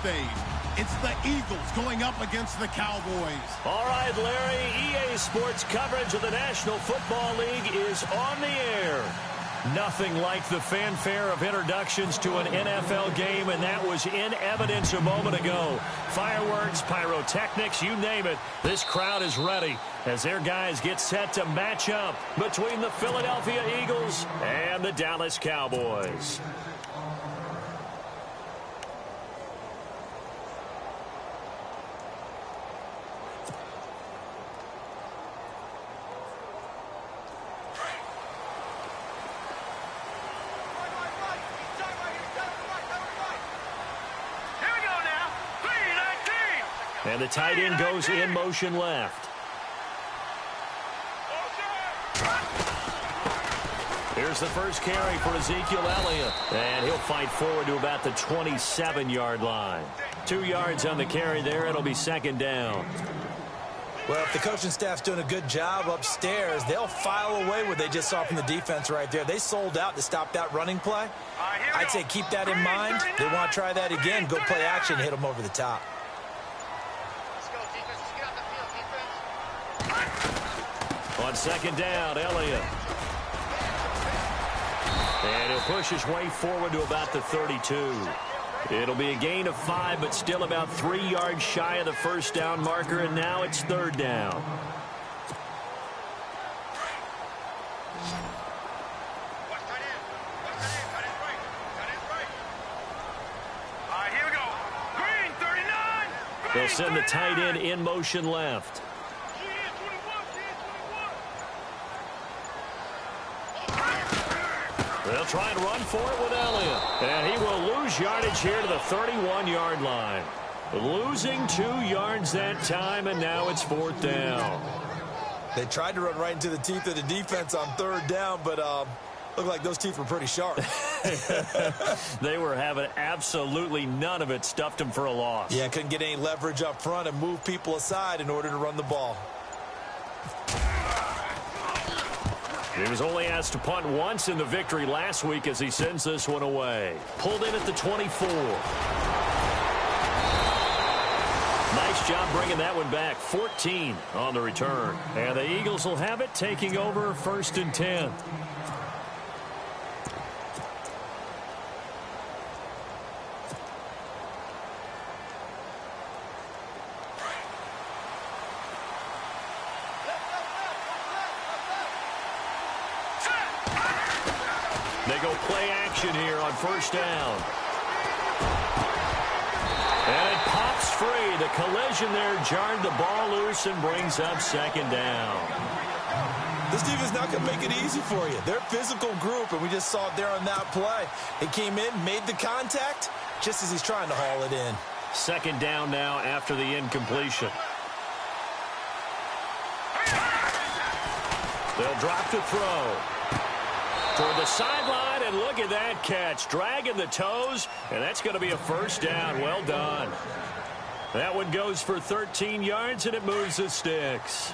stage. It's the Eagles going up against the Cowboys. All right, Larry, EA Sports coverage of the National Football League is on the air. Nothing like the fanfare of introductions to an NFL game, and that was in evidence a moment ago. Fireworks, pyrotechnics, you name it. This crowd is ready as their guys get set to match up between the Philadelphia Eagles and the Dallas Cowboys. And the tight end goes in motion left. Here's the first carry for Ezekiel Elliott. And he'll fight forward to about the 27-yard line. 2 yards on the carry there. It'll be second down. Well, if the coaching staff's doing a good job upstairs, they'll file away what they just saw from the defense right there. They sold out to stop that running play. I'd say keep that in mind. They want to try that again. Go play action, hit them over the top. On second down, Elliott. And he'll push his way forward to about the 32. It'll be a gain of 5, but still about 3 yards shy of the first down marker, and now it's third down. Here we go. Green, 39. They'll send the tight end in motion left. They'll try and run for it with Elliott. And he will lose yardage here to the 31-yard line. Losing 2 yards that time, and now it's fourth down. They tried to run right into the teeth of the defense on third down, but looked like those teeth were pretty sharp. They were having absolutely none of it. Stuffed them for a loss. Yeah, couldn't get any leverage up front and move people aside in order to run the ball. He was only asked to punt once in the victory last week as he sends this one away. Pulled in at the 24. Nice job bringing that one back. 14 on the return. And the Eagles will have it, taking over first and 10. They go play action here on first down. And it pops free. The collision there jarred the ball loose and brings up second down. This defense not going to make it easy for you. They're a physical group, and we just saw it there on that play. It came in, made the contact, just as he's trying to haul it in. Second down now after the incompletion. They'll drop to throw. Toward the sideline, and look at that catch. Dragging the toes, and that's going to be a first down. Well done. That one goes for 13 yards, and it moves the sticks.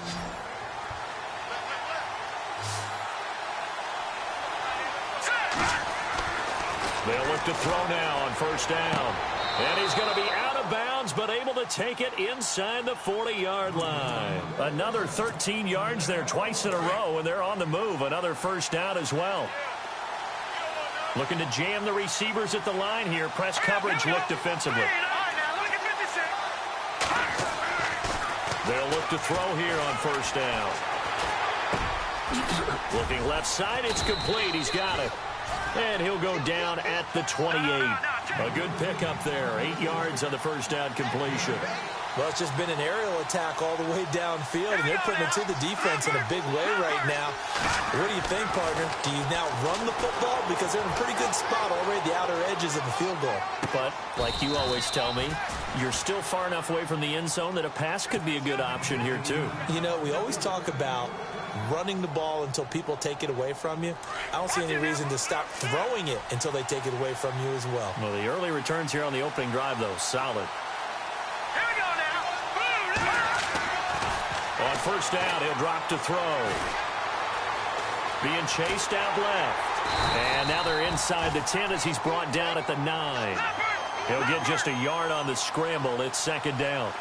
They'll look to throw now on first down. And he's going to be out of bounds, but able to take it inside the 40-yard line. Another 13 yards there twice in a row, and they're on the move. Another first down as well. Looking to jam the receivers at the line here. Press coverage look defensively. They'll look to throw here on first down. Looking left side, it's complete. He's got it. And he'll go down at the 28. A good pickup there. 8 yards on the first down completion. Well, it's just been an aerial attack all the way downfield, and they're putting it to the defense in a big way right now. What do you think, partner? Do you now run the football? Because they're in a pretty good spot already at the outer edges of the field goal. But, like you always tell me, you're still far enough away from the end zone that a pass could be a good option here, too. You know, we always talk about running the ball until people take it away from you. I don't see any reason to stop throwing it until they take it away from you as well. Well, the early returns here on the opening drive, though, solid. Here we go now. On first down, he'll drop to throw. Being chased out left. And now they're inside the 10 as he's brought down at the 9. He'll get just a yard on the scramble. It's second down.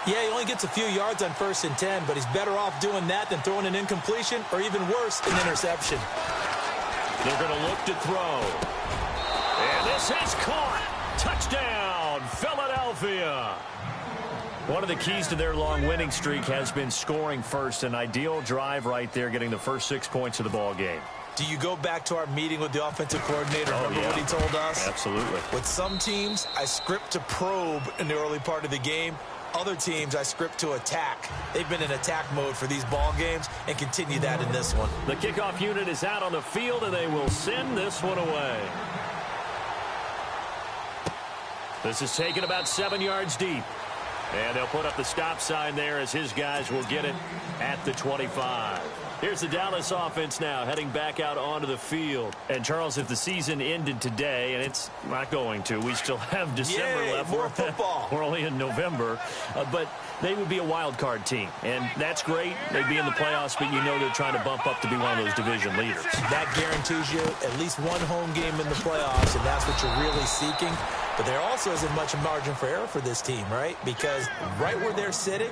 Yeah, he only gets a few yards on 1st and 10, but he's better off doing that than throwing an incompletion or even worse, an interception. They're going to look to throw. And this is caught. Touchdown, Philadelphia. One of the keys to their long winning streak has been scoring first. An ideal drive right there, getting the first 6 points of the ball game. Do you go back to our meeting with the offensive coordinator? Remember what he told us? Absolutely. With some teams, I script to probe in the early part of the game. Other teams, I script to attack. They've been in attack mode for these ball games and continue that in this one. The kickoff unit is out on the field, and they will send this one away. This is taken about 7 yards deep. And they'll put up the stop sign there as his guys will get it at the 25. Here's the Dallas offense now heading back out onto the field. And, Charles, if the season ended today, and it's not going to, we still have December left. More football. We're only in November. But they would be a wild card team. And that's great. They'd be in the playoffs, but you know they're trying to bump up to be one of those division leaders. That guarantees you at least one home game in the playoffs, and that's what you're really seeking. But there also isn't much margin for error for this team, right? Because right where they're sitting,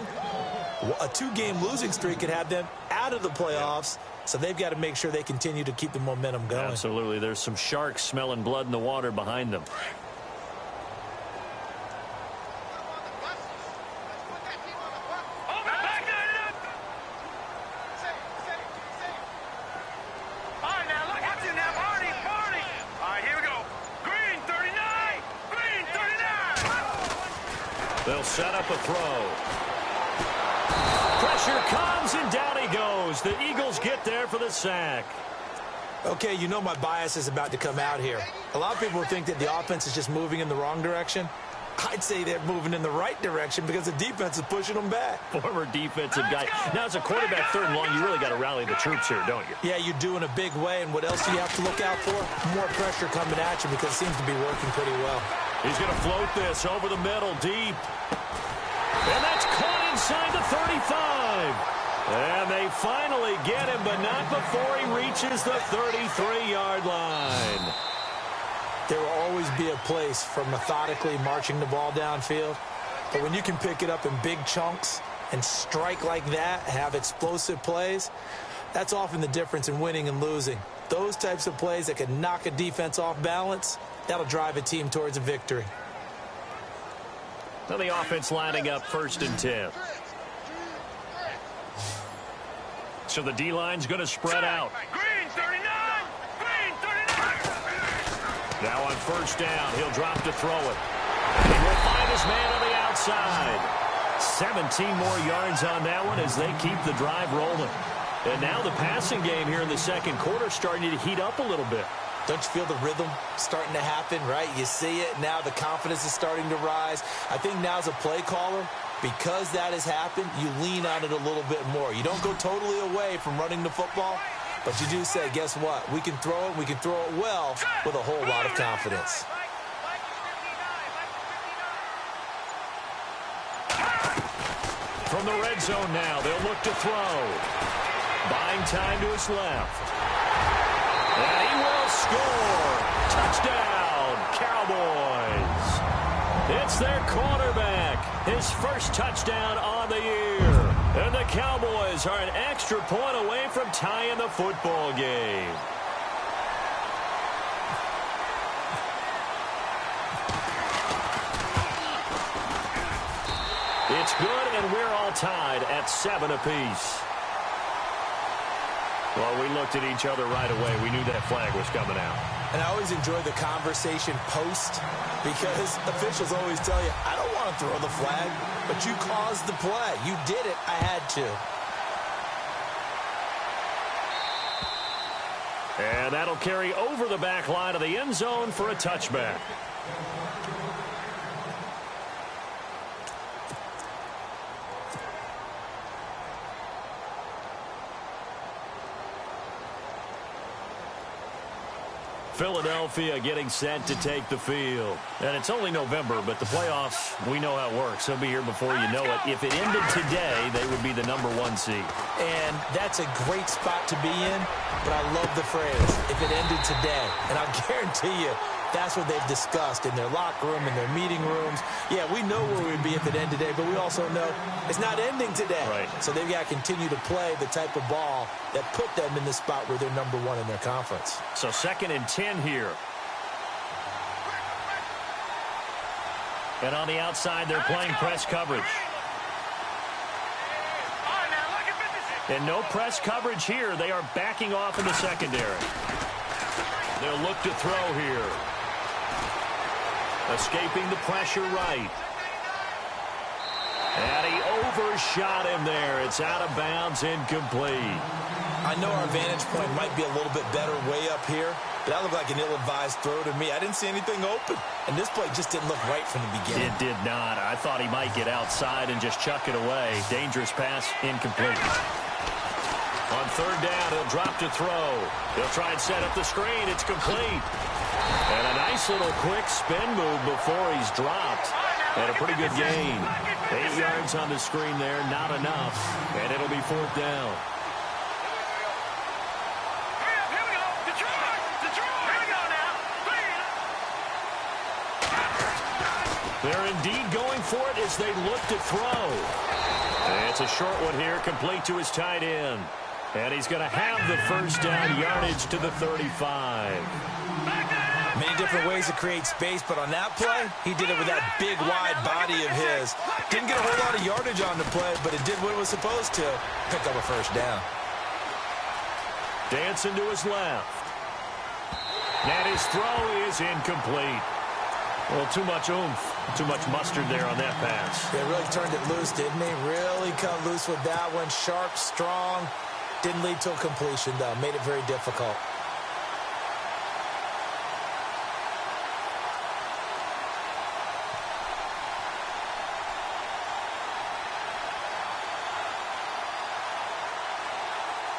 a 2-game losing streak could have them out of the playoffs. So they've got to make sure they continue to keep the momentum going. Absolutely. There's some sharks smelling blood in the water behind them. They'll set up a throw. Pressure comes, and down he goes. The Eagles get there for the sack. Okay, you know my bias is about to come out here. A lot of people think that the offense is just moving in the wrong direction. I'd say they're moving in the right direction because the defense is pushing them back. Former defensive guy. Now, as a quarterback, 3rd and long, you really got to rally the troops here, don't you? Yeah, you do in a big way. And what else do you have to look out for? More pressure coming at you because it seems to be working pretty well. He's going to float this over the middle, deep. And that's caught inside the 35. And they finally get him, but not before he reaches the 33-yard line. There will always be a place for methodically marching the ball downfield. But when you can pick it up in big chunks and strike like that, have explosive plays, that's often the difference in winning and losing. Those types of plays that can knock a defense off balance, that'll drive a team towards a victory. Now the offense lining up 1st and 10. So the D-line's going to spread out. Green 39! Green 39! Now on 1st down, he'll drop to throw it. And he will find his man on the outside. 17 more yards on that one as they keep the drive rolling. And now the passing game here in the 2nd quarter starting to heat up a little bit. Don't you feel the rhythm starting to happen, right? You see it. Now the confidence is starting to rise. I think now as a play caller, because that has happened, you lean on it a little bit more. You don't go totally away from running the football, but you do say, guess what? We can throw it. We can throw it well with a whole lot of confidence. From the red zone now, they'll look to throw. Buying time to his left. And he will score. Touchdown, Cowboys. It's their quarterback. His first touchdown on the year. And the Cowboys are an extra point away from tying the football game. It's good, and we're all tied at 7 apiece. Well, we looked at each other right away. We knew that flag was coming out. And I always enjoy the conversation post because officials always tell you, I don't want to throw the flag, but you caused the play. You did it. I had to. And that'll carry over the back line of the end zone for a touchback. Philadelphia getting set to take the field. And it's only November, but the playoffs, we know how it works. They'll be here before you know it. If it ended today, they would be the #1 seed. And that's a great spot to be in, but I love the phrase, if it ended today. And I'll guarantee you, That's what they've discussed in their locker room, in their meeting rooms. Yeah, we know where we'd be if it ended today, but we also know it's not ending today. Right. So they've got to continue to play the type of ball that put them in the spot where they're #1 in their conference. So 2nd and 10 here. And on the outside, they're playing press coverage. And no press coverage here. They are backing off in the secondary. They'll look to throw here. Escaping the pressure right. And he overshot him there. It's out of bounds, incomplete. I know our vantage point might be a little bit better way up here, but that looked like an ill-advised throw to me. I didn't see anything open, and this play just didn't look right from the beginning. It did not. I thought he might get outside and just chuck it away. Dangerous pass, incomplete. On 3rd down, he'll drop to throw. He'll try and set up the screen. It's complete. And a nice little quick spin move before he's dropped. And a pretty good gain. 8 yards on the screen there, not enough. And it'll be 4th down. They're indeed going for it as they look to throw. And it's a short one here, complete to his tight end. And he's going to have the 1st down, yardage to the 35. Many different ways to create space, but on that play, he did it with that big, wide body of his. Didn't get a whole lot of yardage on the play, but it did what it was supposed to. Pick up a 1st down. Dancing to his left. And his throw is incomplete. Well, too much oomph, too much mustard there on that pass. They really turned it loose, didn't he? Really cut loose with that one. Sharp, strong. Didn't lead to a completion, though. Made it very difficult.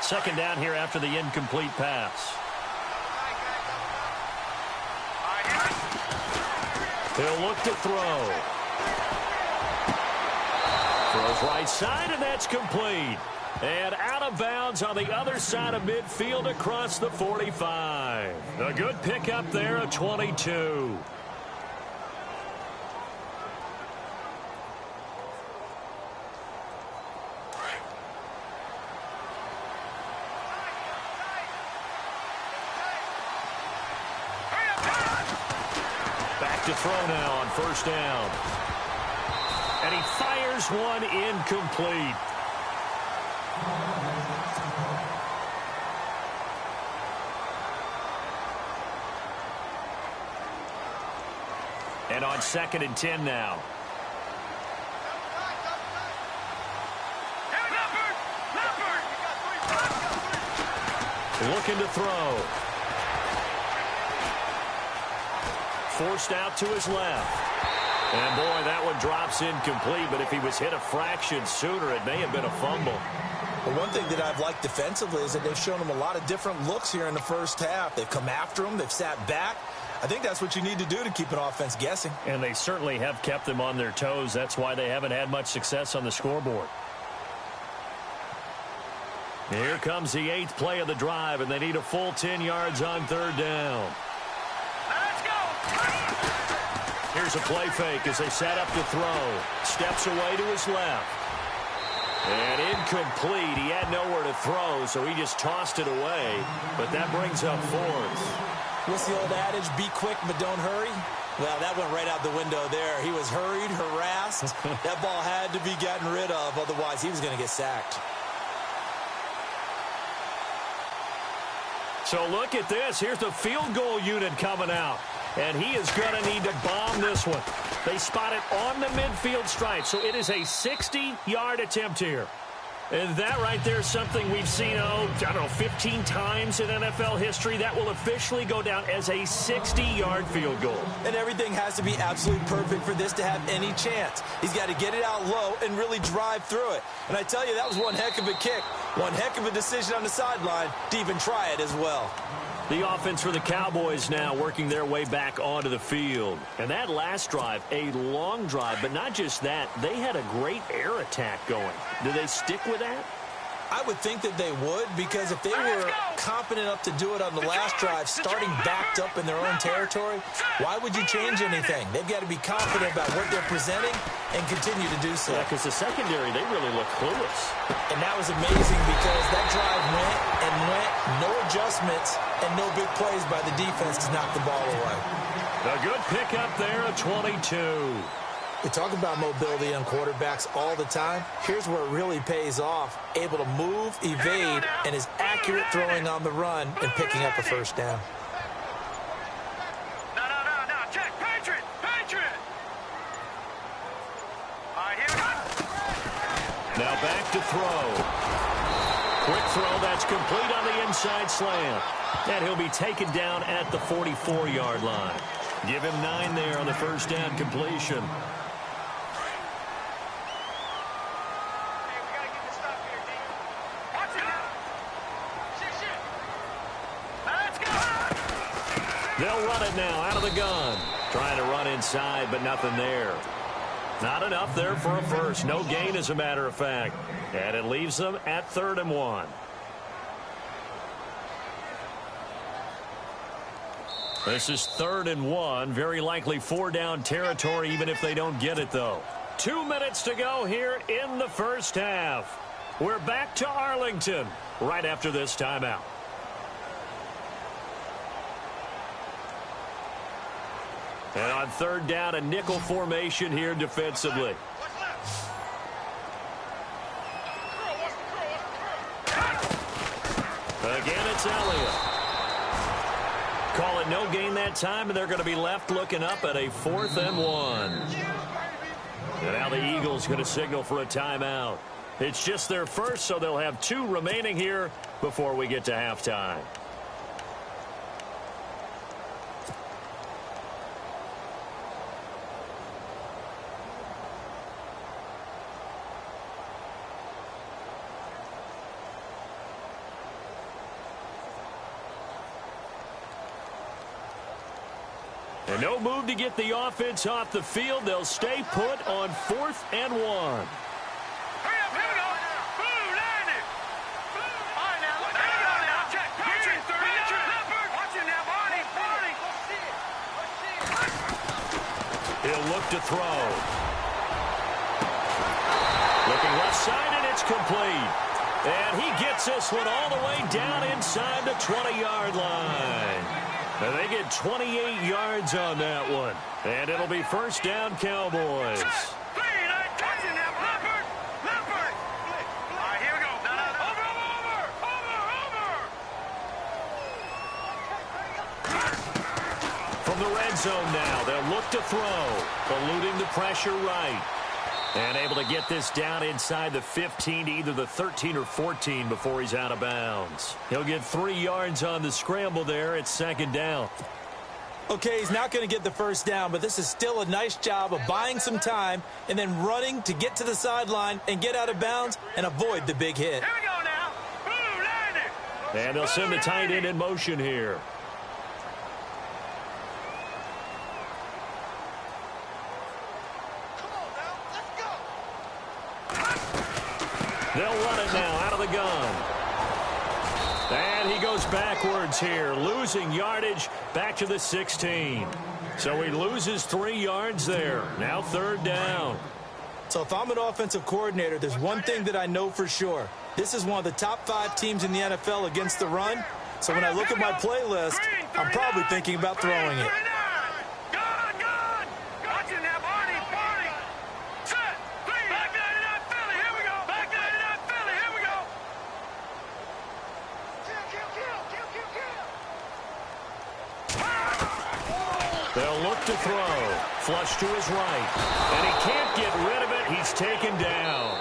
Second down here after the incomplete pass. He'll look to throw. Throws right side, and that's complete. And out of bounds on the other side of midfield across the 45. A good pickup there, a 22. Back to throw now on 1st down. And he fires one incomplete. And on 2nd and 10 now. Looking to throw. Forced out to his left. And boy, that one drops incomplete, but if he was hit a fraction sooner, it may have been a fumble. Well, one thing that I've liked defensively is that they've shown him a lot of different looks here in the 1st half. They've come after him. They've sat back. I think that's what you need to do to keep an offense guessing. And they certainly have kept them on their toes. That's why they haven't had much success on the scoreboard. Here comes the 8th play of the drive, and they need a full 10 yards on 3rd down. Let's go! Here's a play fake as they set up to throw. Steps away to his left. And incomplete. He had nowhere to throw, so he just tossed it away. But that brings up 4th. What's the old adage? Be quick, but don't hurry. Well, that went right out the window there. He was hurried, harassed. That ball had to be gotten rid of. Otherwise, he was going to get sacked. So look at this. Here's the field goal unit coming out. And he is going to need to bomb this one. They spot it on the midfield stripe. So it is a 60-yard attempt here. And that right there is something we've seen, I don't know, 15 times in NFL history. That will officially go down as a 60-yard field goal. And everything has to be absolutely perfect for this to have any chance. He's got to get it out low and really drive through it. And I tell you, that was one heck of a kick. One heck of a decision on the sideline to even try it as well. The offense for the Cowboys now working their way back onto the field. And that last drive, a long drive, but not just that. They had a great air attack going. Do they stick with that? I would think that they would, because if they were confident enough to do it on the last drive, starting backed up in their own territory, why would you change anything? They've got to be confident about what they're presenting and continue to do so. Yeah, because the secondary, they really look clueless. And that was amazing because that drive went and went, no adjustments, and no big plays by the defense to knock the ball away. A good pickup there, a 22. We talk about mobility on quarterbacks all the time. Here's where it really pays off. Able to move, evade, and is accurate throwing on the run and picking up a first down. No. Check. Patriot. All right, here we go. Now back to throw. Quick throw, that's complete on the inside slant. And he'll be taken down at the 44-yard line. Give him 9 there on the first down completion. They'll run it now out of the gun. Trying to run inside, but nothing there. Not enough there for a first. No gain, as a matter of fact. And it leaves them at 3rd and 1. This is 3rd and 1. Very likely 4-down territory, even if they don't get it, though. 2 minutes to go here in the first half. We're back to Arlington right after this timeout. And on 3rd down, a nickel formation here defensively. Again, it's Elliott. Call it no gain that time, and they're going to be left looking up at a 4th and 1. And now the Eagles going to signal for a timeout. It's just their first, so they'll have 2 remaining here before we get to halftime. And no move to get the offense off the field. They'll stay put on 4th and 1. Hurry up, here we go. Boom, land it. All right, now, there we go now. Check, Patriot. Watch it now, Barney. He'll look to throw. Looking left side, and it's complete. And he gets this one all the way down inside the 20-yard line. And they get 28 yards on that one. And it'll be first down, Cowboys. All right, here we go. Over. From the red zone now, they'll look to throw. Eluding the pressure right. And able to get this down inside the 15 to either the 13 or 14 before he's out of bounds. He'll get 3 yards on the scramble there. It's 2nd down. Okay, he's not going to get the first down, but this is still a nice job of buying some time and then running to get to the sideline and get out of bounds and avoid the big hit. Here we go now. Boom, land it. And they'll send the tight end in motion here. They'll run it now out of the gun. And he goes backwards here, losing yardage back to the 16. So he loses 3 yards there. Now 3rd down. So if I'm an offensive coordinator, there's one thing that I know for sure. This is one of the top 5 teams in the NFL against the run. So when I look at my playlist, I'm probably thinking about throwing it. They'll look to throw. Flush to his right. And he can't get rid of it. He's taken down.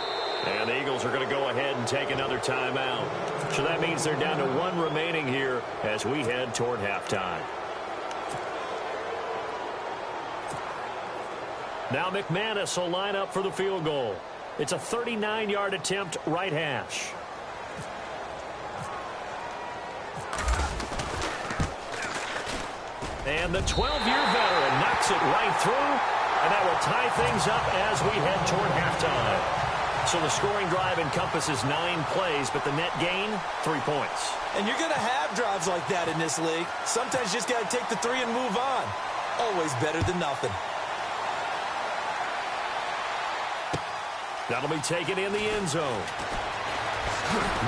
And the Eagles are going to go ahead and take another timeout. So that means they're down to 1 remaining here as we head toward halftime. Now McManus will line up for the field goal. It's a 39-yard attempt, right hash. And the 12-year veteran knocks it right through, and that will tie things up as we head toward halftime. So the scoring drive encompasses 9 plays, but the net gain, 3 points. And you're going to have drives like that in this league. Sometimes you just got to take the 3 and move on. Always better than nothing. That'll be taken in the end zone.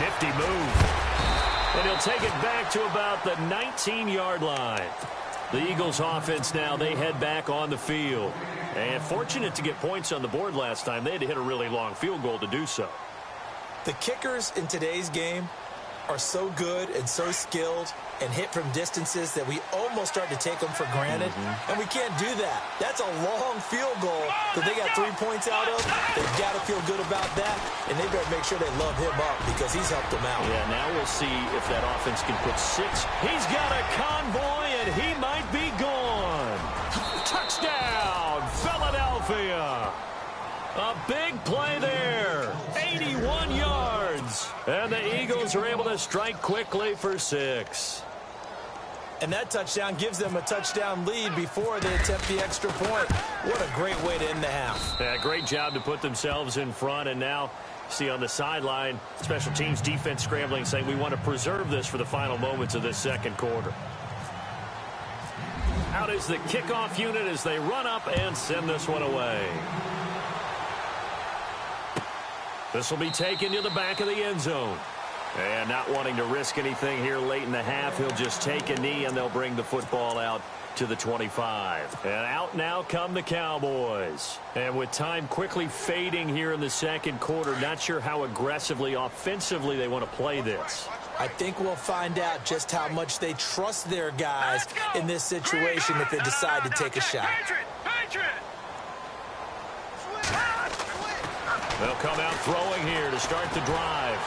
Nifty move. And he'll take it back to about the 19-yard line. The Eagles offense now, they head back on the field. And fortunate to get points on the board last time. They had to hit a really long field goal to do so. The kickers in today's game are so good and so skilled and hit from distances that we almost start to take them for granted. And we can't do that. That's a long field goal that they got 3 points out of. They've got to feel good about that, and they better make sure they love him up because he's helped them out. Yeah, now we'll see if that offense can put 6. He's got a convoy, and he might be gone. Touchdown, Philadelphia. A big play there, 81 yards. And the Eagles are able to strike quickly for 6. And that touchdown gives them a touchdown lead before they attempt the extra point. What a great way to end the half. Yeah, great job to put themselves in front. And now, see on the sideline, special teams defense scrambling, saying we want to preserve this for the final moments of this second quarter. Out is the kickoff unit as they run up and send this one away. This will be taken to the back of the end zone. And not wanting to risk anything here late in the half, he'll just take a knee and they'll bring the football out to the 25. And out now come the Cowboys. And with time quickly fading here in the second quarter, not sure how aggressively, offensively they want to play this. I think we'll find out just how much they trust their guys in this situation if they decide to take a shot. They'll come out throwing here to start the drive.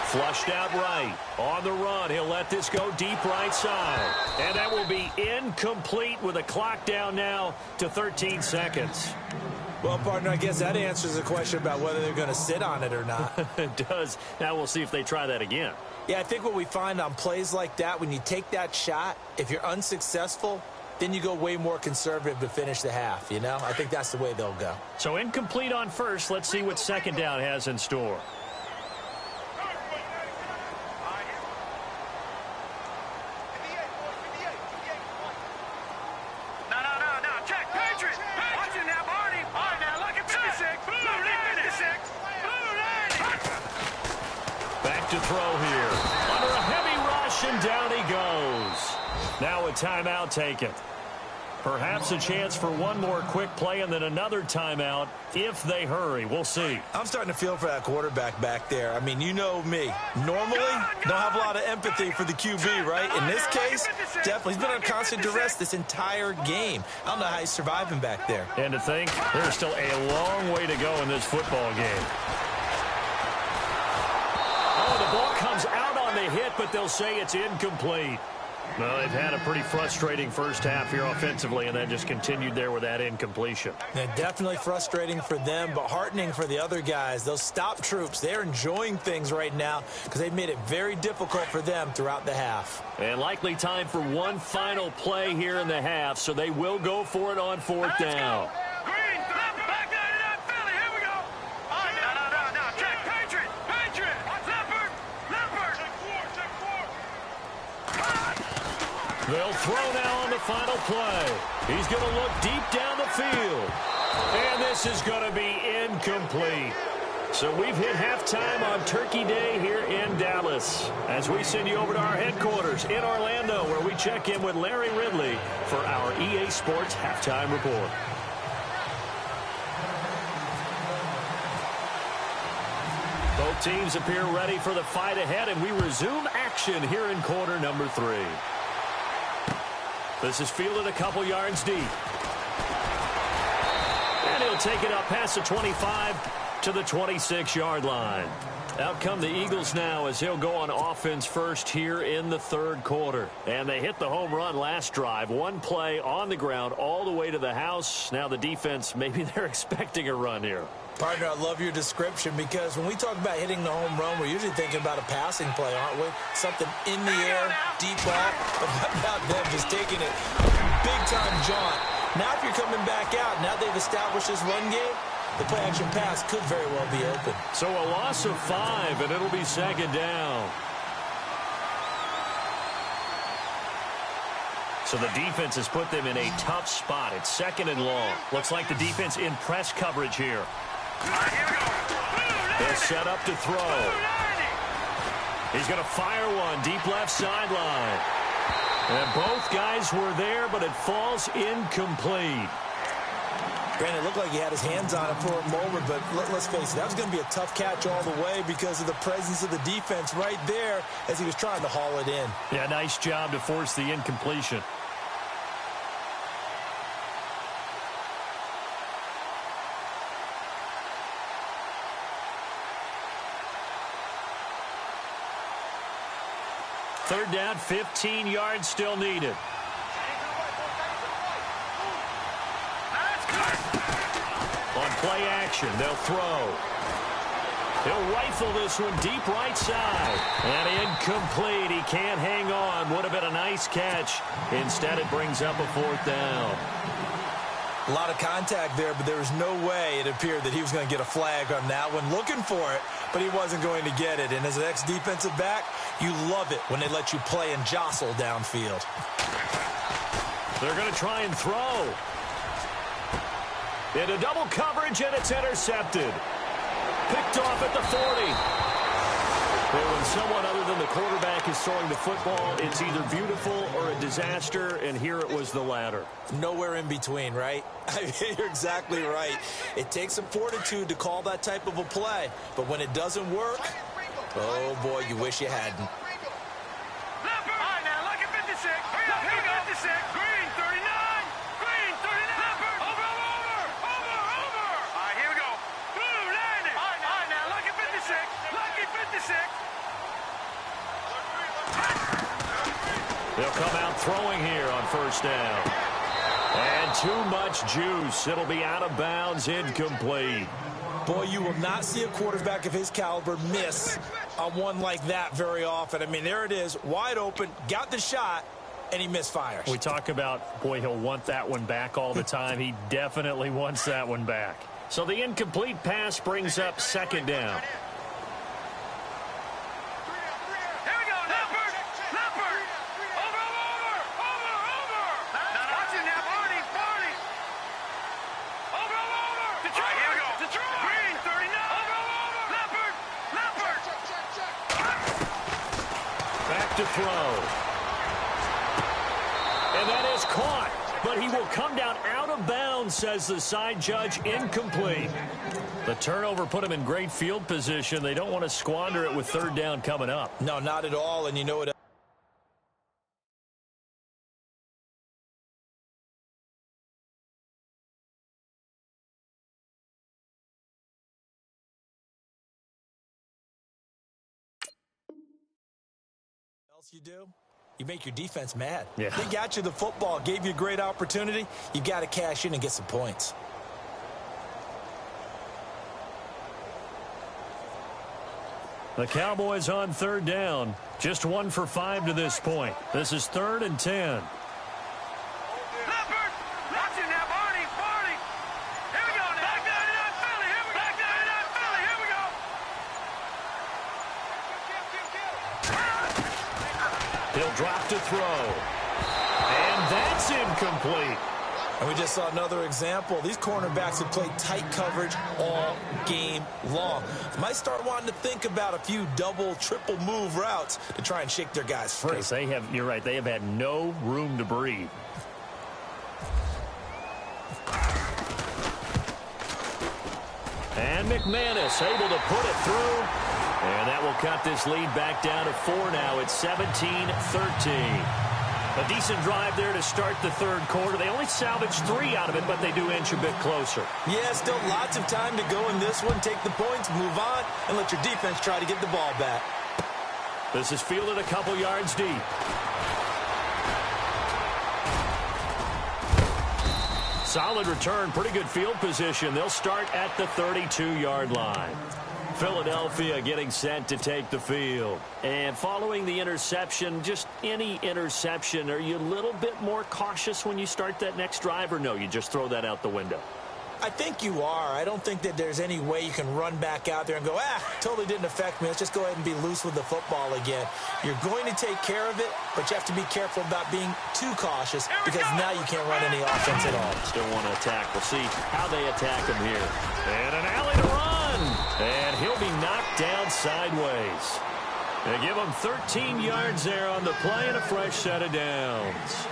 Flushed out right. On the run, he'll let this go deep right side. And that will be incomplete with a clock down now to 13 seconds. Well, partner, I guess that answers the question about whether they're going to sit on it or not. It does. Now we'll see if they try that again. Yeah, I think what we find on plays like that, when you take that shot, if you're unsuccessful, then you go way more conservative to finish the half, you know? I think that's the way they'll go. So incomplete on first. Let's see what second down has in store. Back to throw here. Under a heavy rush, and down he goes. Now a timeout taken. Perhaps a chance for one more quick play and then another timeout if they hurry. We'll see. I'm starting to feel for that quarterback back there. I mean, you know me. Normally, don't have a lot of empathy for the QB, right? In this case, definitely. He's been under constant duress this entire game. I don't know how he's surviving back there. And to think, there's still a long way to go in this football game. Oh, the ball comes out on the hit, but they'll say it's incomplete. Well, they've had a pretty frustrating first half here offensively, and then just continued there with that incompletion. Yeah, definitely frustrating for them, but heartening for the other guys. Those stop troops, they're enjoying things right now because they've made it very difficult for them throughout the half. And likely time for one final play here in the half, so they will go for it on fourth down. They'll throw now on the final play. He's going to look deep down the field. And this is going to be incomplete. So we've hit halftime on Turkey Day here in Dallas. As we send you over to our headquarters in Orlando, where we check in with Larry Ridley for our EA Sports Halftime Report. Both teams appear ready for the fight ahead, and we resume action here in quarter number 3. This is fielded a couple yards deep. And he'll take it up past the 25 to the 26-yard line. Out come the Eagles now as he'll go on offense first here in the third quarter. And they hit the home run last drive. One play on the ground all the way to the house. Now the defense, maybe they're expecting a run here. Partner, I love your description because when we talk about hitting the home run, we're usually thinking about a passing play, aren't we? Something in the air, deep ball. But what about them just taking it big-time jaunt? Now if you're coming back out, now they've established this run game, the play-action pass could very well be open. So a loss of 5, and it'll be second down. So the defense has put them in a tough spot. It's second and long. Looks like the defense in press coverage here. They're set up to throw. He's going to fire one deep left sideline. And both guys were there, but it falls incomplete. Brandon, it looked like he had his hands on it for a moment, but let's face it, that was going to be a tough catch all the way because of the presence of the defense right there as he was trying to haul it in. Yeah, nice job to force the incompletion. Third down, 15 yards still needed. On play action, they'll throw. He'll rifle this one deep right side. And incomplete. He can't hang on. Would have been a nice catch. Instead, it brings up a fourth down. A lot of contact there, but there was no way it appeared that he was going to get a flag on that one. Looking for it, but he wasn't going to get it. And as an ex-defensive back, you love it when they let you play and jostle downfield. They're going to try and throw. Into double coverage, and it's intercepted. Picked off at the 40. Well, when someone other than the quarterback is throwing the football, it's either beautiful or a disaster, and here it was the latter. Nowhere in between, right? You're exactly right. It takes some fortitude to call that type of a play, but when it doesn't work, oh, boy, you wish you hadn't. All right, now, look at 56. Hurry up, here we go. 56. Green, 39. Green, 39. Over. All right, here we go. Blue, landing. All right, now, look at 56. Lucky 56. They'll come out throwing here on first down. And too much juice. It'll be out of bounds, incomplete. Boy, you will not see a quarterback of his caliber miss on one like that very often. I mean, there it is, wide open, got the shot, and he misfires. We talk about, boy, he'll want that one back all the time. He definitely wants that one back. So the incomplete pass brings up second down. To throw. And that is caught, but he will come down out of bounds, says the side judge, incomplete. The turnover put him in great field position. They don't want to squander it with third down coming up. No, not at all, and you know what? You do? You make your defense mad. Yeah. They got you the football, gave you a great opportunity. You got to cash in and get some points. The Cowboys on third down. Just 1 for 5 to this point. This is 3rd and 10. He'll drop to throw. And that's incomplete. And we just saw another example. These cornerbacks have played tight coverage all game long. Might start wanting to think about a few double, triple move routes to try and shake their guys free. Because they have, you're right, they have had no room to breathe. And McManus able to put it through. And that will cut this lead back down to 4 now. It's 17-13. A decent drive there to start the third quarter. They only salvaged 3 out of it, but they do inch a bit closer. Yeah, still lots of time to go in this one. Take the points, move on, and let your defense try to get the ball back. This is fielded a couple yards deep. Solid return, pretty good field position. They'll start at the 32-yard line. Philadelphia getting set to take the field. And following the interception, just any interception, are you a little bit more cautious when you start that next drive, or no, you just throw that out the window? I think you are. I don't think that there's any way you can run back out there and go, totally didn't affect me. Let's just go ahead and be loose with the football again. You're going to take care of it, but you have to be careful about being too cautious because now you can't run any offense at all. Still want to attack. We'll see how they attack him here. And an alley to run. And he'll be knocked down sideways. They give him 13 yards there on the play and a fresh set of downs.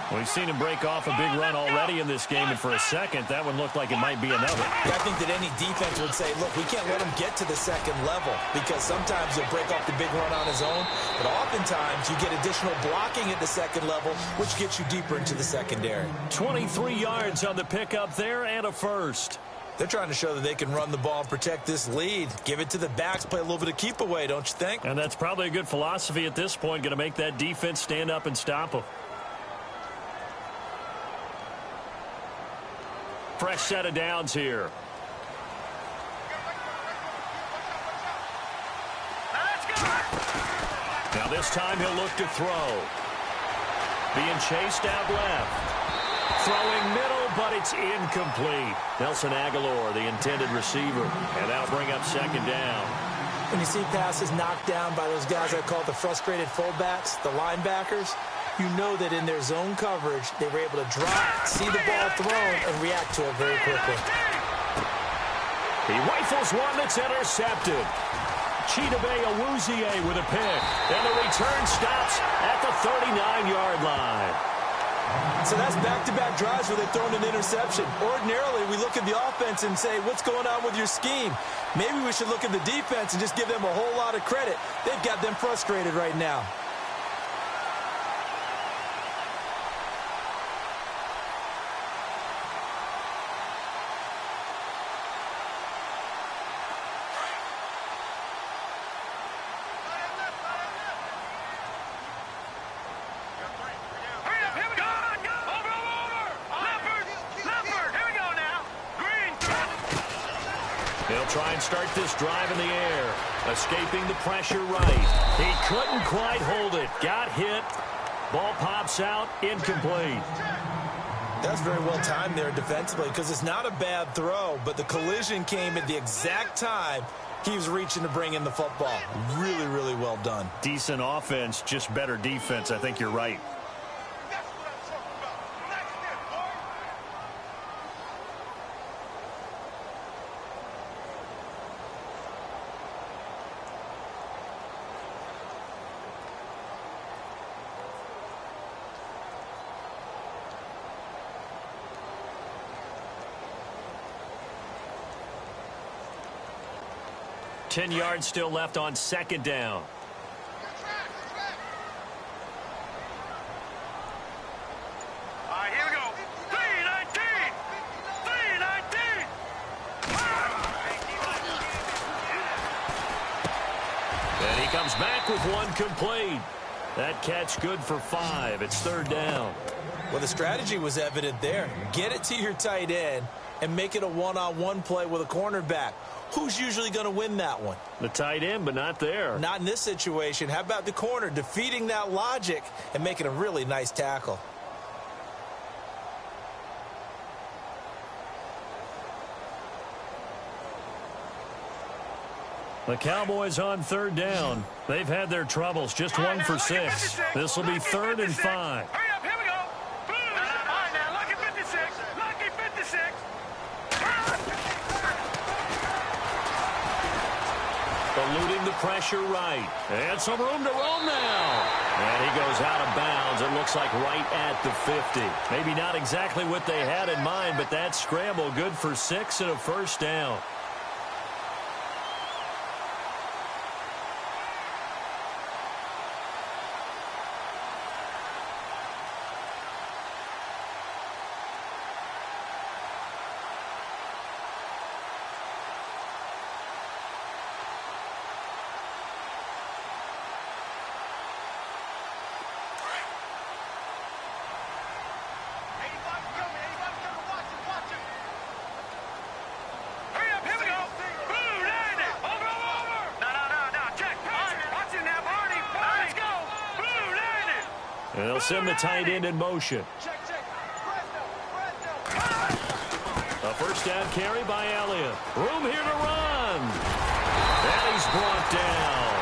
We've seen him break off a big run already in this game, and for a second, that one looked like it might be another. Yeah, I think that any defense would say, look, we can't let him get to the second level because sometimes he'll break off the big run on his own, but oftentimes you get additional blocking at the second level, which gets you deeper into the secondary. 23 yards on the pickup there and a first. They're trying to show that they can run the ball and protect this lead. Give it to the backs, play a little bit of keep away, don't you think? And that's probably a good philosophy at this point, going to make that defense stand up and stop them. Fresh set of downs here. Now this time he'll look to throw. Being chased out left. Throwing middle, but it's incomplete. Nelson Aguilar, the intended receiver. And that'll bring up second down. When you see passes knocked down by those guys I call the frustrated fullbacks, the linebackers, you know that in their zone coverage, they were able to drop, see the ball thrown, and react to it very quickly. He rifles one that's intercepted. Chidobe Awuzie with a pick. And the return stops at the 39-yard line. So that's back-to-back drives where they've thrown an interception. Ordinarily, we look at the offense and say, what's going on with your scheme? Maybe we should look at the defense and just give them a whole lot of credit. They've got them frustrated right now. Try and start this drive in the air. Escaping the pressure right. He couldn't quite hold it. Got hit. Ball pops out. Incomplete. That's very well timed there defensively because it's not a bad throw, but the collision came at the exact time he was reaching to bring in the football. Really, really well done. Decent offense, just better defense. I think you're right. Ten yards still left on second down. All right, here we go. 319! 319! And he comes back with one complete. That catch good for 5. It's third down. Well, the strategy was evident there. Get it to your tight end and make it a one-on-one play with a cornerback. Who's usually going to win that one? The tight end, but not there. Not in this situation. How about the corner defeating that logic and making a really nice tackle? The Cowboys on third down. They've had their troubles. Just 1 for 6. This will be 3rd and 5. Hurry up, here we go. All right, now, lucky 56. Lucky 56. Eluding the pressure right. And some room to roam now. And he goes out of bounds. It looks like right at the 50. Maybe not exactly what they had in mind, but that scramble good for 6 and a first down. And they'll send the tight end in motion. A first first down carry by Elliott. Room here to run. And he's brought down.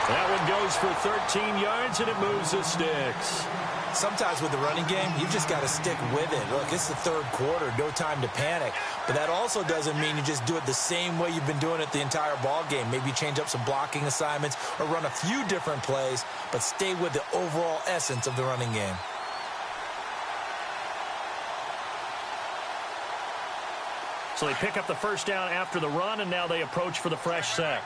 That one goes for 13 yards, and it moves the sticks. Sometimes with the running game, you've just got to stick with it. Look, it's the third quarter, no time to panic. But that also doesn't mean you just do it the same way you've been doing it the entire ball game. Maybe change up some blocking assignments or run a few different plays, but stay with the overall essence of the running game. So they pick up the first down after the run, and now they approach for the fresh set.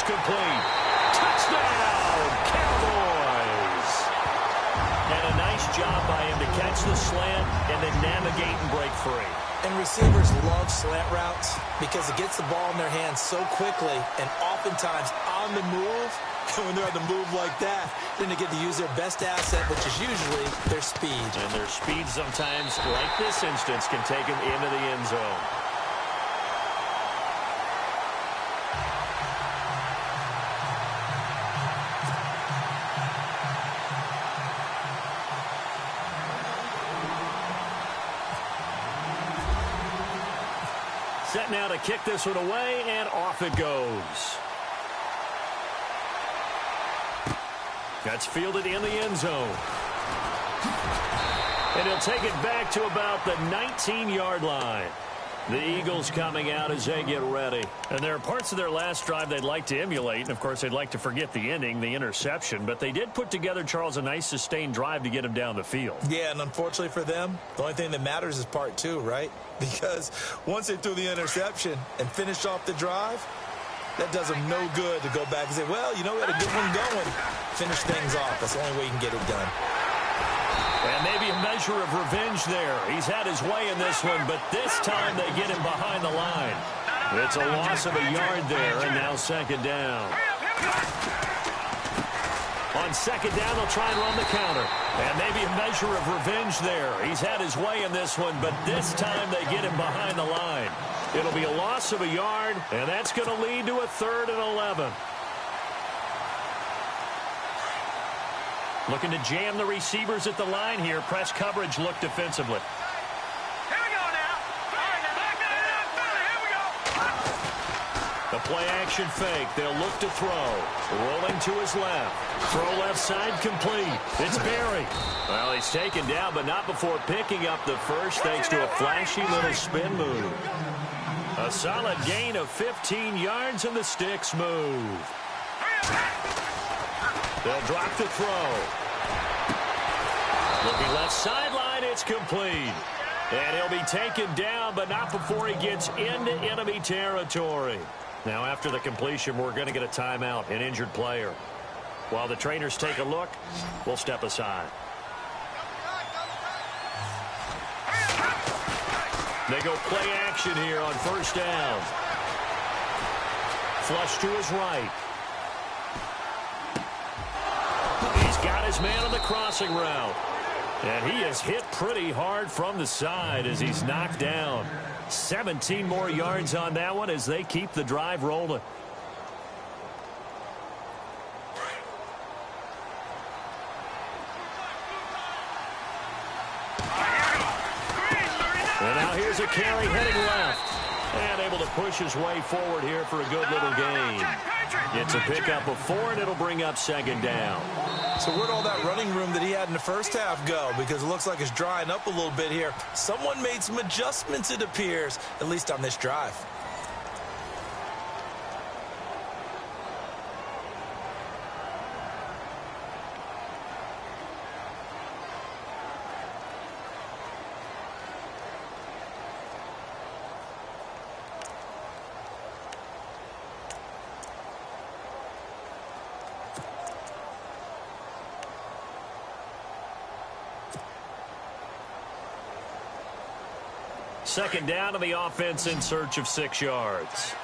Complete. Touchdown, Cowboys. And a nice job by him to catch the slant and then navigate and break free. And receivers love slant routes because it gets the ball in their hands so quickly and oftentimes on the move. And when they're on the move like that, then they get to use their best asset, which is usually their speed. And their speed sometimes, like this instance, can take them into the end zone. Set now to kick this one away, and off it goes. That's fielded in the end zone. And he'll take it back to about the 19-yard line. The Eagles coming out as they get ready. And there are parts of their last drive they'd like to emulate. And, of course, they'd like to forget the ending, the interception. But they did put together, Charles, a nice sustained drive to get him down the field. Yeah, and unfortunately for them, the only thing that matters is part two, right? Because once they threw the interception and finished off the drive, that does them no good to go back and say, well, you know, we had a good one going. Finish things off. That's the only way you can get it done. And maybe a measure of revenge there. He's had his way in this one, but this time they get him behind the line. It's a loss of a yard there, and now second down. On second down, they'll try and run the counter. And maybe a measure of revenge there. He's had his way in this one, but this time they get him behind the line. It'll be a loss of a yard, and that's going to lead to a 3rd and 11. Looking to jam the receivers at the line here. Press coverage look defensively. Here we go now. Here we go. The play action fake. They'll look to throw. Rolling to his left. Throw left side complete. It's Barry. Well, he's taken down, but not before picking up the first thanks to a flashy little spin move. A solid gain of 15 yards, and the sticks move. They'll drop the throw. Looking left sideline, it's complete. And he'll be taken down, but not before he gets into enemy territory. Now, after the completion, we're going to get a timeout, an injured player. While the trainers take a look, we'll step aside. They go play action here on first down. Flush to his right. He's got his man on the crossing route. And he is hit pretty hard from the side as he's knocked down. 17 more yards on that one as they keep the drive rolling. And now here's a carry heading left. And able to push his way forward here for a good little gain. It's a pickup of 4, and it'll bring up second down. So where'd all that running room that he had in the first half go? Because it looks like it's drying up a little bit here. Someone made some adjustments, it appears, at least on this drive. Second down, and the offense in search of 6 yards.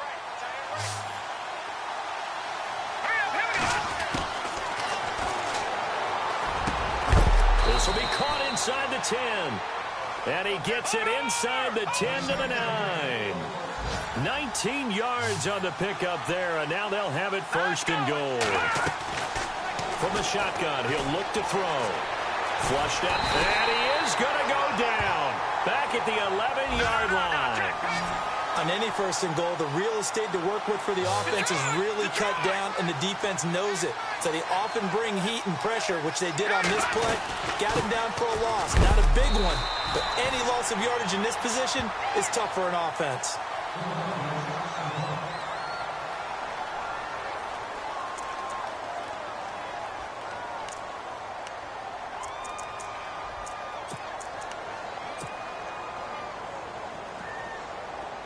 This will be caught inside the 10. And he gets it inside the 10 to the 9. 19 yards on the pickup there, and now they'll have it first and goal. From the shotgun, he'll look to throw. Flushed out, and he is going to go down. Back at the 11-yard line. On any first and goal, the real estate to work with for the offense is really cut down, and the defense knows it. So they often bring heat and pressure, which they did on this play. Got him down for a loss. Not a big one, but any loss of yardage in this position is tough for an offense.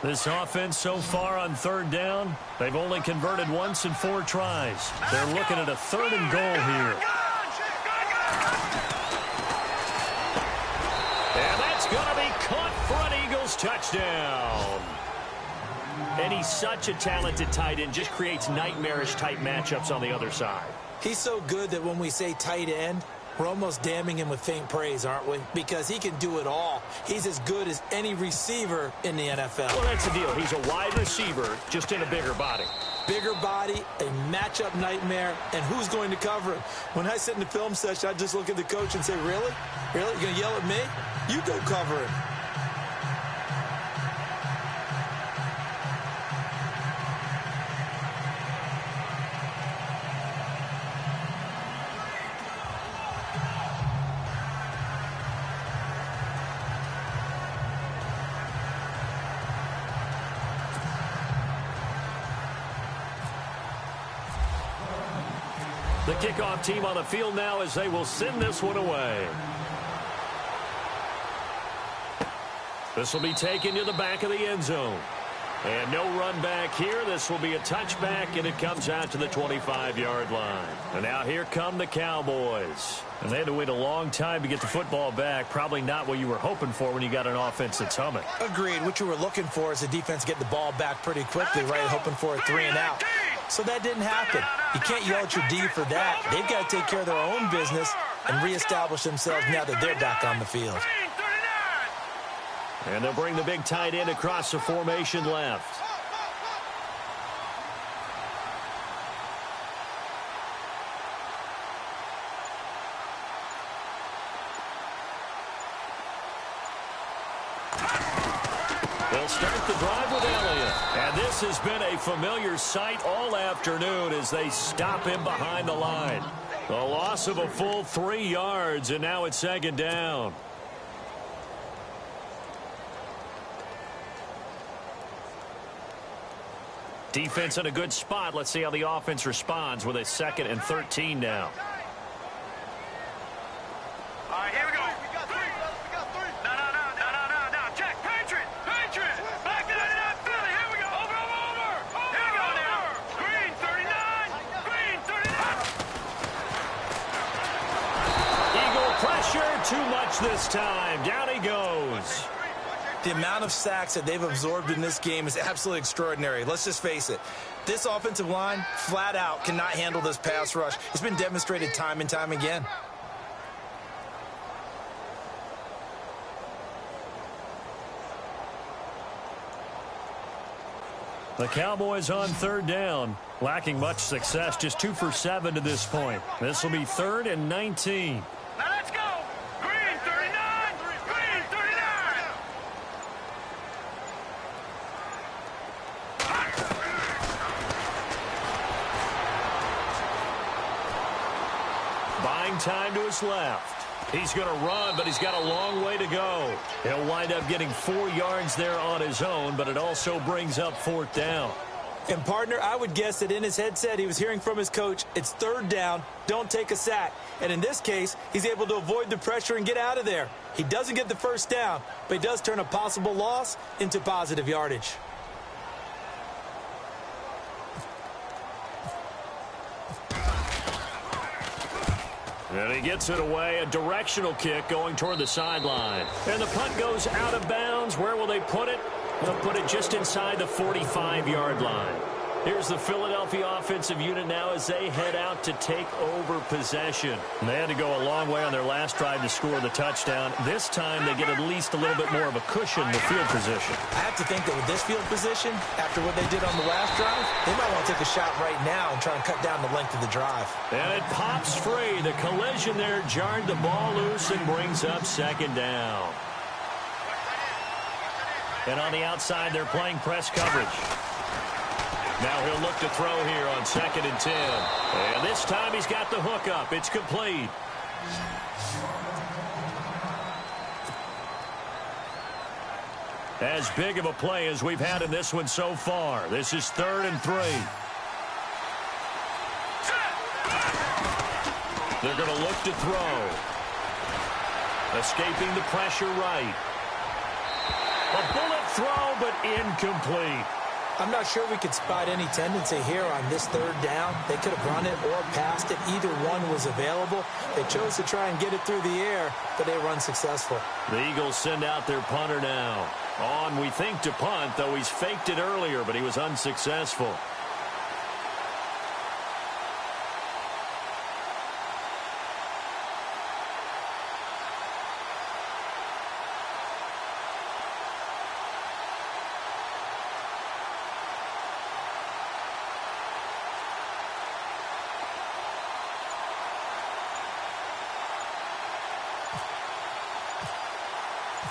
This offense so far on third down, they've only converted once in 4 tries. They're looking at a 3rd and goal here. And that's going to be caught for an Eagles touchdown. And he's such a talented tight end, just creates nightmarish-type matchups on the other side. He's so good that when we say tight end, we're almost damning him with faint praise, aren't we? Because he can do it all. He's as good as any receiver in the NFL. Well, that's the deal. He's a wide receiver, just in a bigger body. Bigger body, a matchup nightmare, and who's going to cover him? When I sit in the film session, I just look at the coach and say, really? Really? You're going to yell at me? You go cover him. The kickoff team on the field now as they will send this one away. This will be taken to the back of the end zone. And no run back here. This will be a touchback, and it comes out to the 25-yard line. And now here come the Cowboys. And they had to wait a long time to get the football back. Probably not what you were hoping for when you got an offense that's humming. Agreed. What you were looking for is the defense get the ball back pretty quickly, right? Hoping for a 3 and out. So that didn't happen. You can't yell at your D for that. They've got to take care of their own business and reestablish themselves now that they're back on the field. And they'll bring the big tight end across the formation left. They'll start the drive with Elliott. And this has been a familiar sight all afternoon as they stop him behind the line. A loss of a full 3 yards, and now it's 2nd down. Defense in a good spot. Let's see how the offense responds with a 2nd and 13 now. All right, here we go. We got 3. No. Check. Patriot. Back to 99 Philly. Here we go. Over. Here we go now. Green 39. Eagle pressure. Too much this time. Down he goes. The amount of sacks that they've absorbed in this game is absolutely extraordinary. Let's just face it. This offensive line, flat out, cannot handle this pass rush. It's been demonstrated time and time again. The Cowboys on 3rd down, lacking much success, just 2 for 7 to this point. This will be 3rd and 19. Now let's go. Green 39. Buying time to his left. He's going to run, but he's got a long way to go. He'll wind up getting 4 yards there on his own, but it also brings up 4th down. And, partner, I would guess that in his headset he was hearing from his coach, it's 3rd down, don't take a sack. And in this case, he's able to avoid the pressure and get out of there. He doesn't get the 1st down, but he does turn a possible loss into positive yardage. And he gets it away, a directional kick going toward the sideline. And the punt goes out of bounds. Where will they put it? They'll put it just inside the 45-yard line. Here's the Philadelphia offensive unit now as they head out to take over possession. And they had to go a long way on their last drive to score the touchdown. This time they get at least a little bit more of a cushion with field position. I have to think that with this field position, after what they did on the last drive, they might want to take a shot right now and try and cut down the length of the drive. And it pops free. The collision there jarred the ball loose and brings up second down. And on the outside, they're playing press coverage. Now he'll look to throw here on 2nd and 10. And this time he's got the hook up. It's complete. As big of a play as we've had in this one so far. This is 3rd and 3. They're going to look to throw. Escaping the pressure right. A bullet throw, but incomplete. I'm not sure we could spot any tendency here on this 3rd down. They could have run it or passed it. Either one was available. They chose to try and get it through the air, but they were unsuccessful. The Eagles send out their punter now. On, we think, to punt, though he's faked it earlier, but he was unsuccessful.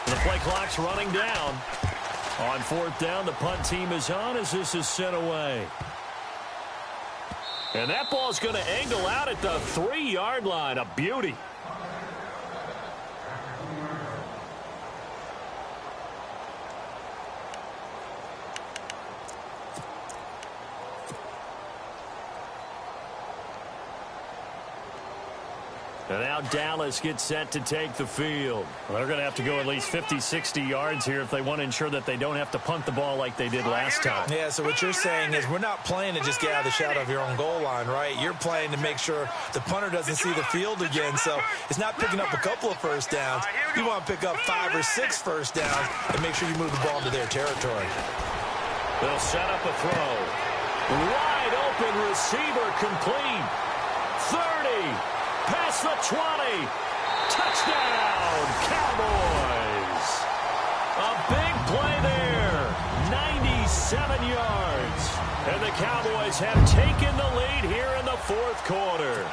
The play clock's running down. On 4th down, the punt team is on as this is sent away. And that ball's going to angle out at the 3-yard line. A beauty. And now Dallas gets set to take the field. Well, they're going to have to go at least 50, 60 yards here if they want to ensure that they don't have to punt the ball like they did last time. Yeah, so what you're saying is we're not playing to just get out of the shadow of your own goal line, right? You're playing to make sure the punter doesn't see the field again. So it's not picking up a couple of first downs. You want to pick up 5 or 6 first downs and make sure you move the ball into their territory. They'll set up a throw. Wide open receiver complete. 30. Past the 20. Touchdown, Cowboys. A big play there. 97 yards. And the Cowboys have taken the lead here in the 4th quarter.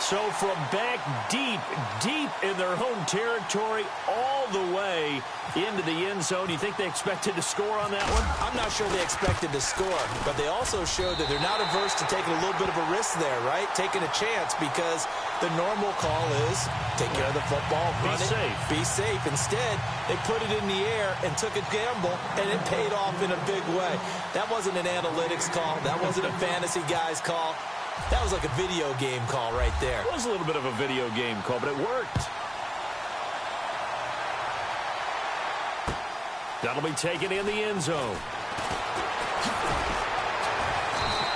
So from back deep in their home territory all the way into the end zone, you think they expected to score on that one? I'm not sure they expected to score, but they also showed that they're not averse to taking a little bit of a risk there, right? Taking a chance because the normal call is take care of the football, run it, be safe. Instead, they put it in the air and took a gamble, and it paid off in a big way. That wasn't an analytics call. That wasn't a fantasy guy's call. That was like a video game call right there. It was a little bit of a video game call, but it worked. That'll be taken in the end zone.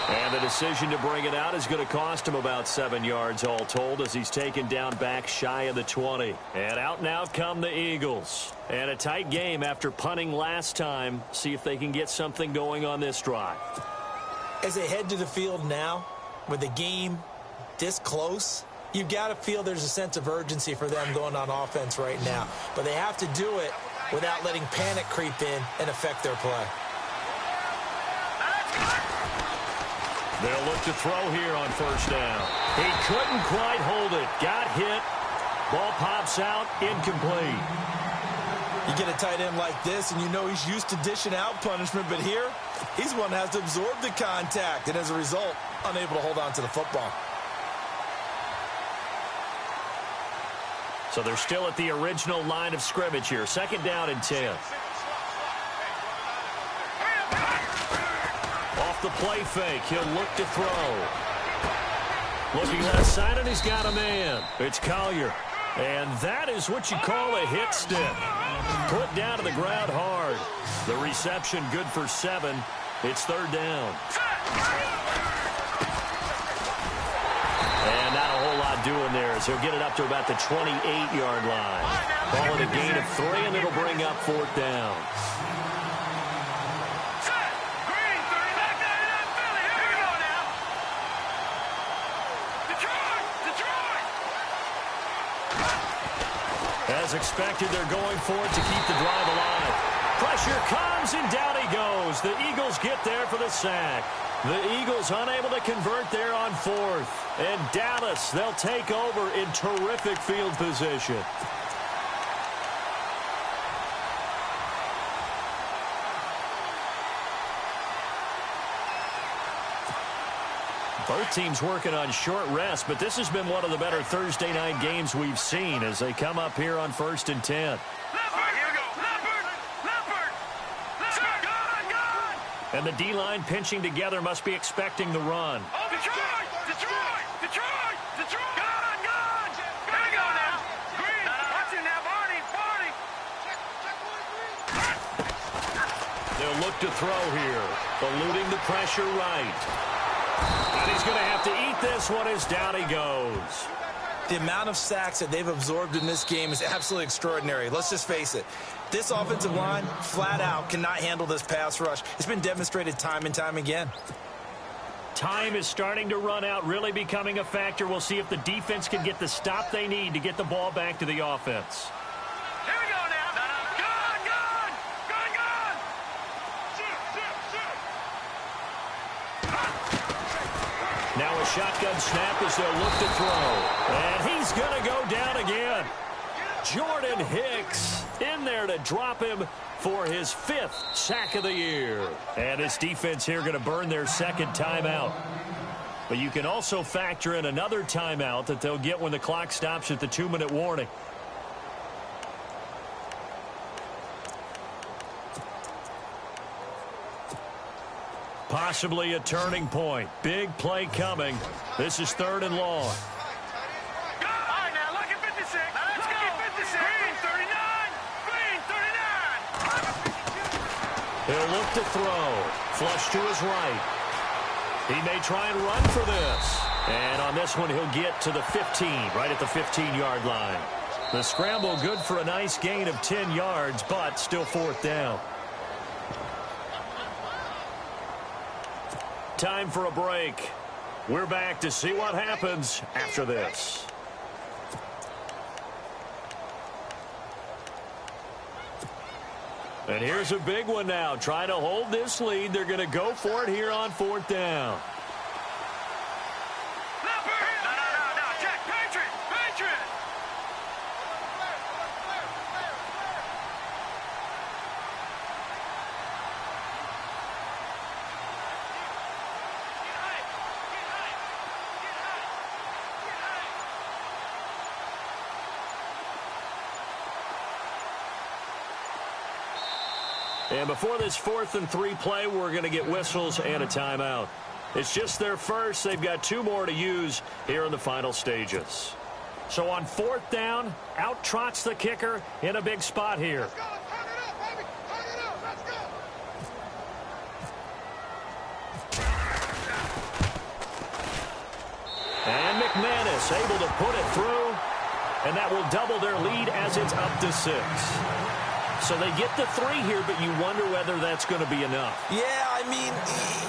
And the decision to bring it out is going to cost him about 7 yards all told as he's taken down back shy of the 20. And out and out come the Eagles. And a tight game after punting last time. See if they can get something going on this drive. As they head to the field now, with the game this close, you've got to feel there's a sense of urgency for them going on offense right now. But they have to do it without letting panic creep in and affect their play. They'll look to throw here on 1st down. He couldn't quite hold it. Got hit. Ball pops out. Incomplete. You get a tight end like this, and you know he's used to dishing out punishment, but here, he's one that has to absorb the contact, and as a result, unable to hold on to the football. So they're still at the original line of scrimmage here. 2nd down and 10. Off the play fake, he'll look to throw. Looking left side, and he's got a man. It's Collier. And that is what you call a hit stick. Put down to the ground hard. The reception good for 7. It's 3rd down. And not a whole lot doing there as he'll get it up to about the 28-yard line. Call it a gain of 3, and it'll bring up 4th down. As expected, they're going for it to keep the drive alive. Pressure comes, and down he goes. The Eagles get there for the sack. The Eagles unable to convert there on fourth. And Dallas, they'll take over in terrific field position. Both teams working on short rest, but this has been one of the better Thursday night games we've seen as they come up here on 1st and 10. And the D-line pinching together must be expecting the run. Oh, Detroit! Detroit! Detroit! Detroit! Gun! Gun! Here we go now. Green! Watch it now, Barney! Barney! They'll look to throw here. Eluding the pressure right. And he's going to have to eat this one as down he goes. The amount of sacks that they've absorbed in this game is absolutely extraordinary. Let's just face it. This offensive line, flat out, cannot handle this pass rush. It's been demonstrated time and time again. Time is starting to run out, really becoming a factor. We'll see if the defense can get the stop they need to get the ball back to the offense. Here we go now. Gun! Gun! Gun! Gun! Now a shotgun snap as they'll look to throw. And he's going to go down again. Jordan Hicks in there to drop him for his 5th sack of the year. And his defense here going to burn their 2nd timeout. But you can also factor in another timeout that they'll get when the clock stops at the 2-minute warning. Possibly a turning point. Big play coming. This is 3rd and long. All right, now look at 56. Let's go. 56. Green 39. Green 39. He'll look to throw. Flush to his right. He may try and run for this. And on this one, he'll get to the 15, right at the 15-yard line. The scramble good for a nice gain of 10 yards, but still 4th down. Time for a break. We're back to see what happens after this. And here's a big one now. Trying to hold this lead. They're going to go for it here on 4th down. No. Check. Patriot. Patriot. And before this 4th and 3 play, we're going to get whistles and a timeout. It's just their first. They've got 2 more to use here in the final stages. So on 4th down, out trots the kicker in a big spot here. Let's go. Turn it up, baby. Turn it up. Let's go. And McManus able to put it through. And that will double their lead as it's up to 6. So they get the 3 here, but you wonder whether that's going to be enough. Yeah, I mean,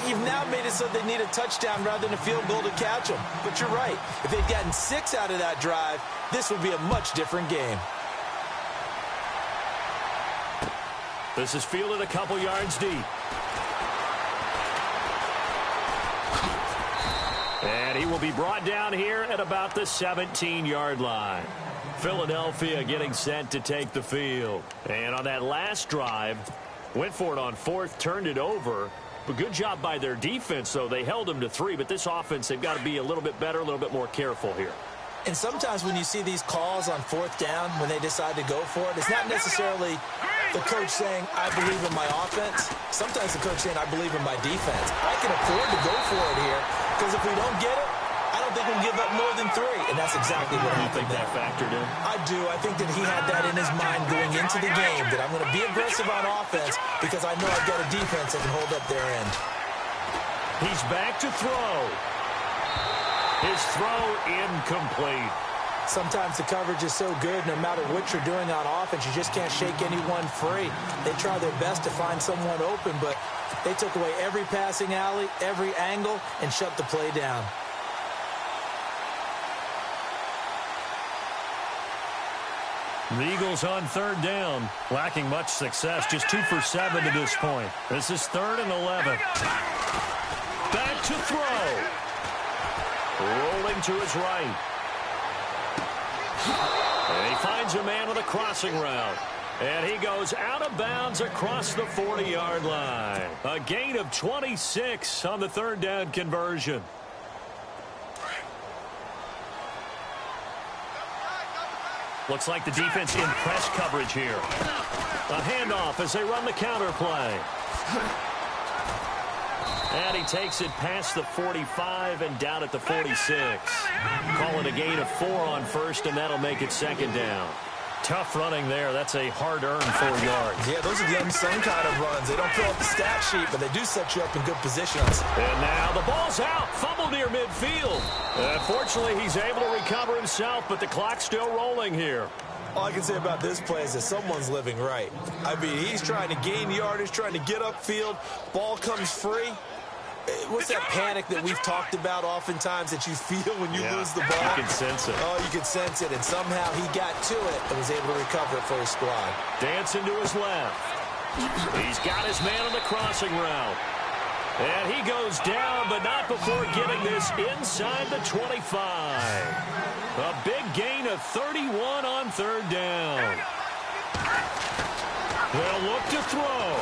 you've now made it so they need a touchdown rather than a field goal to catch them. But you're right. If they'd gotten 6 out of that drive, this would be a much different game. This is fielded a couple yards deep. And he will be brought down here at about the 17-yard line. Philadelphia getting set to take the field. And on that last drive, went for it on 4th, turned it over. But good job by their defense, though. They held them to 3, but this offense, they've got to be a little bit better, a little bit more careful here. And sometimes when you see these calls on 4th down, when they decide to go for it, it's not necessarily the coach saying, I believe in my offense. Sometimes the coach saying, I believe in my defense. I can afford to go for it here, because if we don't get it, I don't think we'll give up more than 3, and that's exactly what happened. You think that factored in? I do. I think that he had that in his mind going into the game, that I'm going to be aggressive on offense because I know I've got a defense that can hold up their end. He's back to throw. His throw incomplete. Sometimes the coverage is so good, no matter what you're doing on offense, you just can't shake anyone free. They try their best to find someone open, but they took away every passing alley, every angle, and shut the play down. The Eagles on third down, lacking much success, just 2 for 7 to this point. This is 3rd and 11. Back to throw. Rolling to his right. And he finds a man with a crossing route. And he goes out of bounds across the 40-yard line. A gain of 26 on the 3rd down conversion. Looks like the defense in press coverage here. A handoff as they run the counter play. And he takes it past the 45 and down at the 46. Call it a gain of 4 on first, and that'll make it 2nd down. Tough running there. That's a hard-earned 4 yards. Yeah, those are the unsung kind of runs. They don't fill up the stat sheet, but they do set you up in good positions. And now the ball's out. Fumble near midfield. Fortunately, he's able to recover himself, but the clock's still rolling here. All I can say about this play is that someone's living right. I mean, he's trying to gain yardage, trying to get upfield. Ball comes free. What's that panic that we've talked about oftentimes that you feel when you lose the ball? You can sense it. Oh, you can sense it. And somehow he got to it and was able to recover it for his squad. Dancing to his left. He's got his man on the crossing route. And he goes down, but not before getting this inside the 25. A big gain of 31 on 3rd down. They'll look to throw.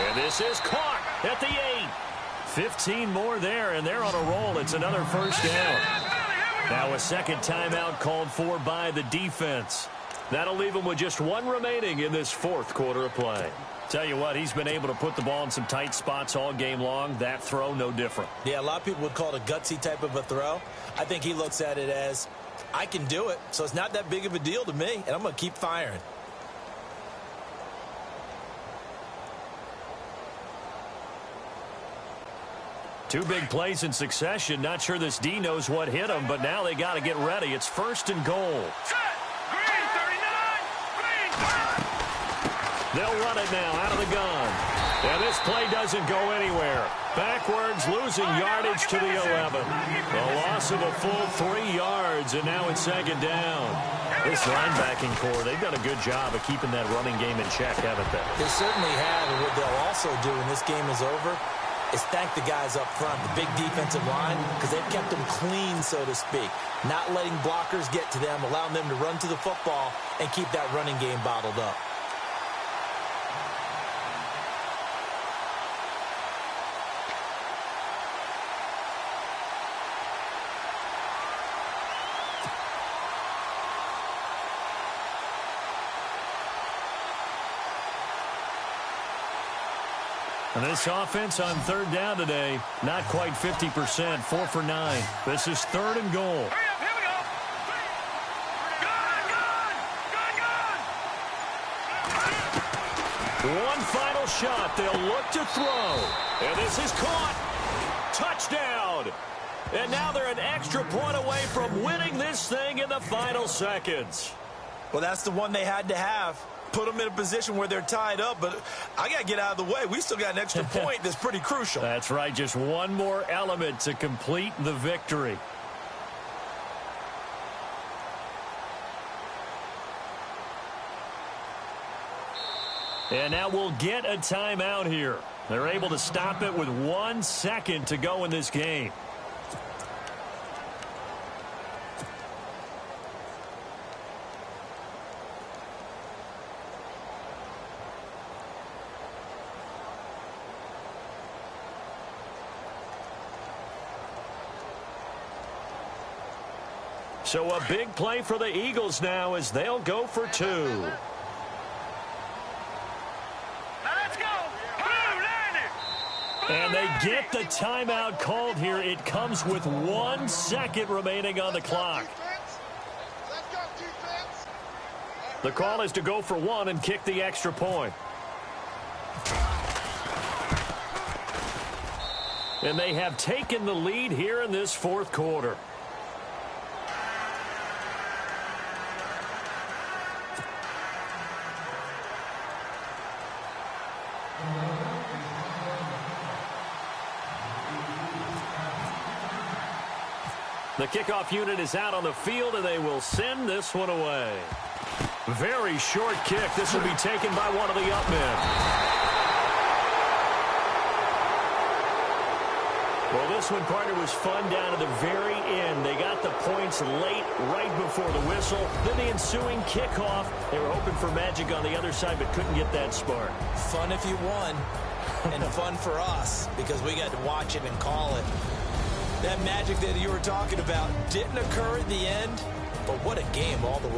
And this is caught at the 8. 15 more there, and they're on a roll. It's another 1st down. Now a 2nd timeout called for by the defense. That'll leave him with just 1 remaining in this 4th quarter of play. Tell you what, he's been able to put the ball in some tight spots all game long. That throw, no different. Yeah, a lot of people would call it a gutsy type of a throw. I think he looks at it as, I can do it, so it's not that big of a deal to me, and I'm going to keep firing. Two big plays in succession. Not sure this D knows what hit him, but now they got to get ready. It's 1st and goal. Green 39. Green. They'll run it now out of the gun. And this play doesn't go anywhere. Backwards, losing yardage to the 11. A loss of a full 3 yards, and now it's 2nd down. This linebacking core, they've done a good job of keeping that running game in check, haven't they? They certainly have, and what they'll also do when this game is over is thank the guys up front, the big defensive line, because they've kept them clean, so to speak. Not letting blockers get to them, allowing them to run to the football and keep that running game bottled up. And this offense on 3rd down today, not quite 50%, 4 for 9. This is 3rd and goal. Hurry up, here we go. Gun. One final shot. They'll look to throw. And this is caught. Touchdown. And now they're an extra point away from winning this thing in the final seconds. Well, that's the one they had to have. Put them in a position where they're tied up, but I got to get out of the way. We still got an extra point that's pretty crucial. That's right. Just one more element to complete the victory. And now we'll get a timeout here. They're able to stop it with 1 second to go in this game. So a big play for the Eagles now as they'll go for 2. Now let's go. And they get the timeout called here. It comes with 1 second remaining on the clock. The call is to go for 1 and kick the extra point. And they have taken the lead here in this 4th quarter. The kickoff unit is out on the field, and they will send this one away. Very short kick. This will be taken by one of the up men. Well, this one, partner, was fun down to the very end. They got the points late, right before the whistle. Then the ensuing kickoff. They were hoping for magic on the other side, but couldn't get that spark. Fun if you won, and fun for us, because we got to watch it and call it. That magic that you were talking about didn't occur at the end, but what a game all the way.